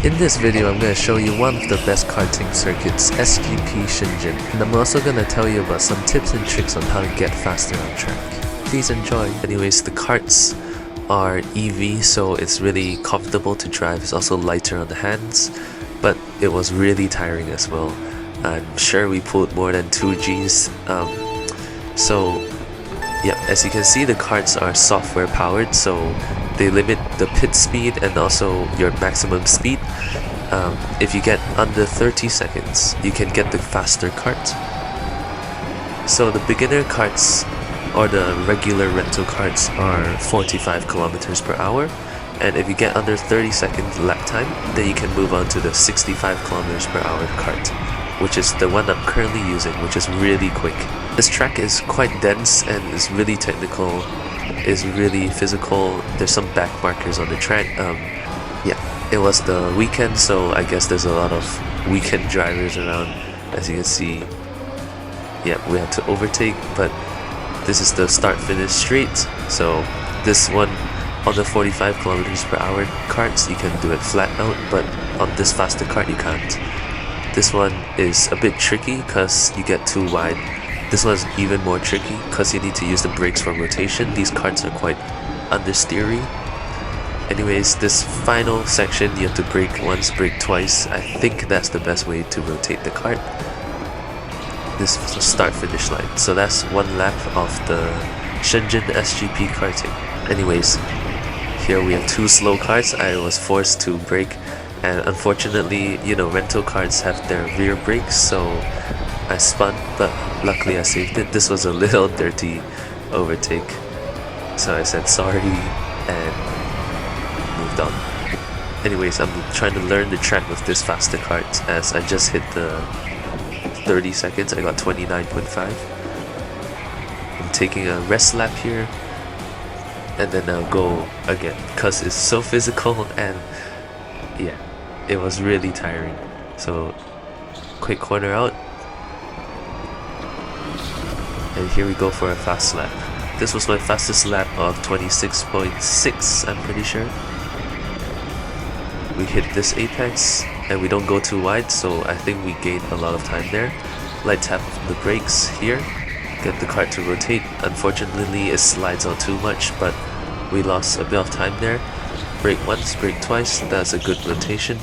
In this video, I'm going to show you one of the best karting circuits, SGP Shenzhen, and I'm also going to tell you about some tips and tricks on how to get faster on track. Please enjoy. Anyways, the karts are EV, so it's really comfortable to drive. It's also lighter on the hands, but it was really tiring as well. I'm sure we pulled more than 2 Gs. Yeah, as you can see, the karts are software powered, so they limit the pit speed and also your maximum speed. If you get under 30 seconds, you can get the faster kart. So the beginner karts or the regular rental karts are 45 kilometers per hour, and if you get under 30 seconds lap time, then you can move on to the 65 kilometers per hour kart, which is the one I'm currently using, which is really quick. This track is quite dense and is really technical, is really physical. There's some back markers on the track. Yeah, it was the weekend, so I guess there's a lot of weekend drivers around. As you can see, yeah, we had to overtake, but this is the start-finish straight. So this one on the 45 kilometers per hour karts, you can do it flat out, but on this faster kart you can't. This one is a bit tricky because you get too wide. This one's even more tricky because you need to use the brakes for rotation. These karts are quite understeery. Anyways, this final section you have to brake once, brake twice. I think that's the best way to rotate the kart. This is the start-finish line. So that's one lap of the Shenzhen SGP karting. Anyways, here we have 2 slow karts. I was forced to brake. And unfortunately, you know, rental karts have their rear brakes, so I spun, but luckily I saved it. This was a little dirty overtake, so I said sorry and moved on. Anyways, I'm trying to learn the track with this faster kart. As I just hit the 30 seconds, I got 29.5. I'm taking a rest lap here, and then I'll go again, because it's so physical and yeah, it was really tiring. So quick corner out, and here we go for a fast lap. This was my fastest lap of 26.6, I'm pretty sure. We hit this apex and we don't go too wide, so I think we gained a lot of time there. Light tap the brakes here, get the kart to rotate. Unfortunately it slides out too much, but we lost a bit of time there. Brake once, brake twice, that's a good rotation.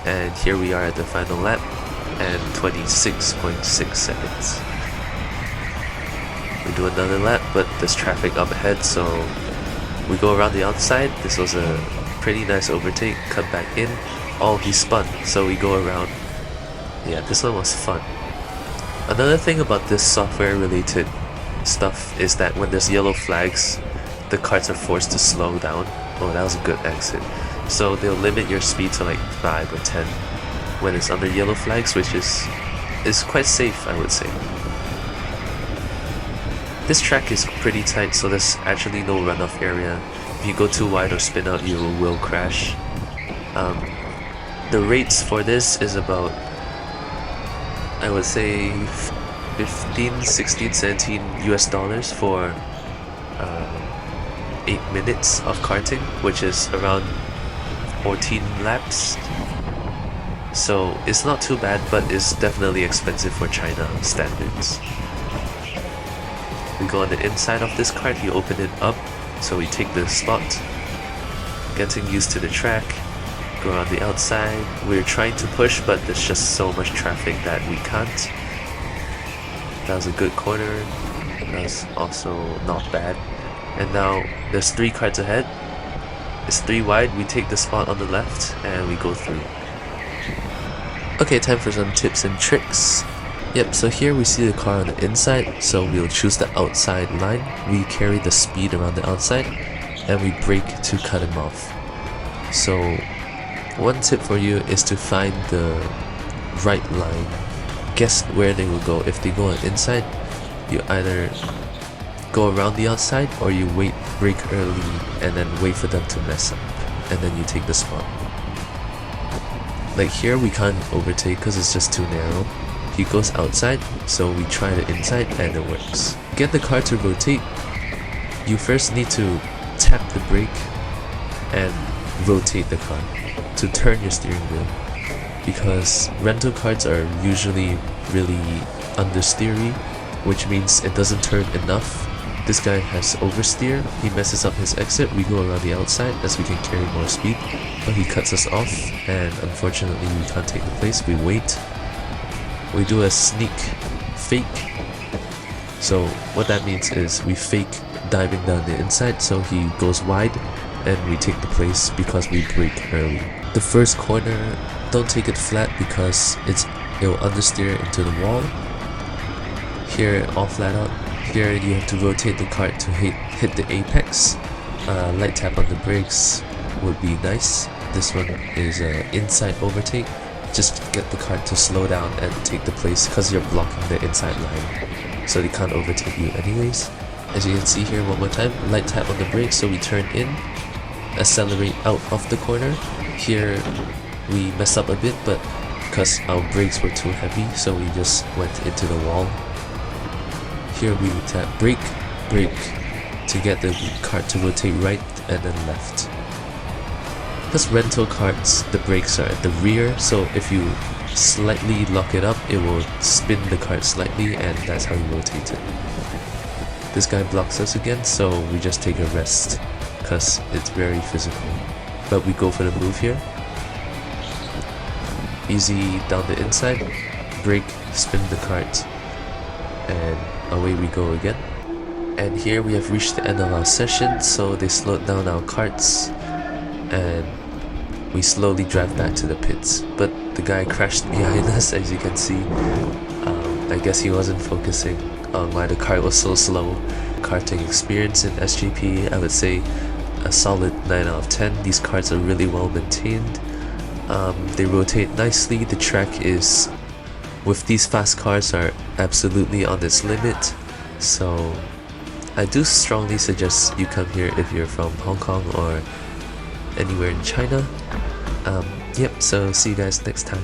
And here we are at the final lap, and 26.6 seconds. We do another lap, but there's traffic up ahead, so we go around the outside. This was a pretty nice overtake, come back in. Oh, he spun, so we go around. Yeah, this one was fun. Another thing about this software related stuff is that when there's yellow flags, the karts are forced to slow down. Oh, that was a good exit. So they'll limit your speed to like 5 or 10 when it's under yellow flags, which is quite safe, I would say. This track is pretty tight, so there's actually no runoff area. If you go too wide or spin out, you will crash. The rates for this is about, I would say, 15, 16, 17 US dollars for 8 minutes of karting, which is around 14 laps. So it's not too bad, but it's definitely expensive for China standards. We go on the inside of this kart, you open it up, so we take the spot, getting used to the track, go around the outside. We're trying to push, but there's just so much traffic that we can't. That was a good corner, that was also not bad. And now there's 3 karts ahead. It's 3 wide, we take the spot on the left and we go through. Okay, time for some tips and tricks. Yep, so here we see the car on the inside, so we'll choose the outside line. We carry the speed around the outside and we brake to cut him off. So one tip for you is to find the right line. Guess where they will go. If they go on the inside, you either go around the outside or you brake early and then wait for them to mess up, and then you take the spot. Like here we can't overtake because it's just too narrow. He goes outside, so we try the inside and it works. Get the car to rotate, you first need to tap the brake and rotate the car to turn your steering wheel, because rental karts are usually really understeery, which means it doesn't turn enough. This guy has oversteer, he messes up his exit, we go around the outside as we can carry more speed, but he cuts us off, and unfortunately we can't take the place. We wait, we do a sneak fake. So what that means is we fake diving down the inside so he goes wide, and we take the place because we brake early. The first corner, don't take it flat because it'll understeer into the wall. Here, all flat out. Here you have to rotate the kart to hit the apex. Light tap on the brakes would be nice. This one is an inside overtake. Just get the kart to slow down and take the place because you're blocking the inside line, so they can't overtake you anyways. As you can see here, one more time, light tap on the brakes so we turn in, accelerate out of the corner. Here we messed up a bit, but because our brakes were too heavy, so we just went into the wall. Here we tap brake, brake to get the kart to rotate right and then left. Because rental karts, the brakes are at the rear, so if you slightly lock it up, it will spin the kart slightly, and that's how you rotate it. This guy blocks us again, so we just take a rest because it's very physical. But we go for the move here. Easy down the inside, brake, spin the kart, and away we go again. And here we have reached the end of our session, so they slowed down our karts and we slowly drive back to the pits. But the guy crashed behind us, as you can see. I guess he wasn't focusing on why the kart was so slow. Karting experience in SGP, I would say a solid 9 out of 10. These karts are really well maintained. They rotate nicely. The track is, with these fast cars, are absolutely on its limit. So I do strongly suggest you come here if you're from Hong Kong or anywhere in China. Yep, so see you guys next time.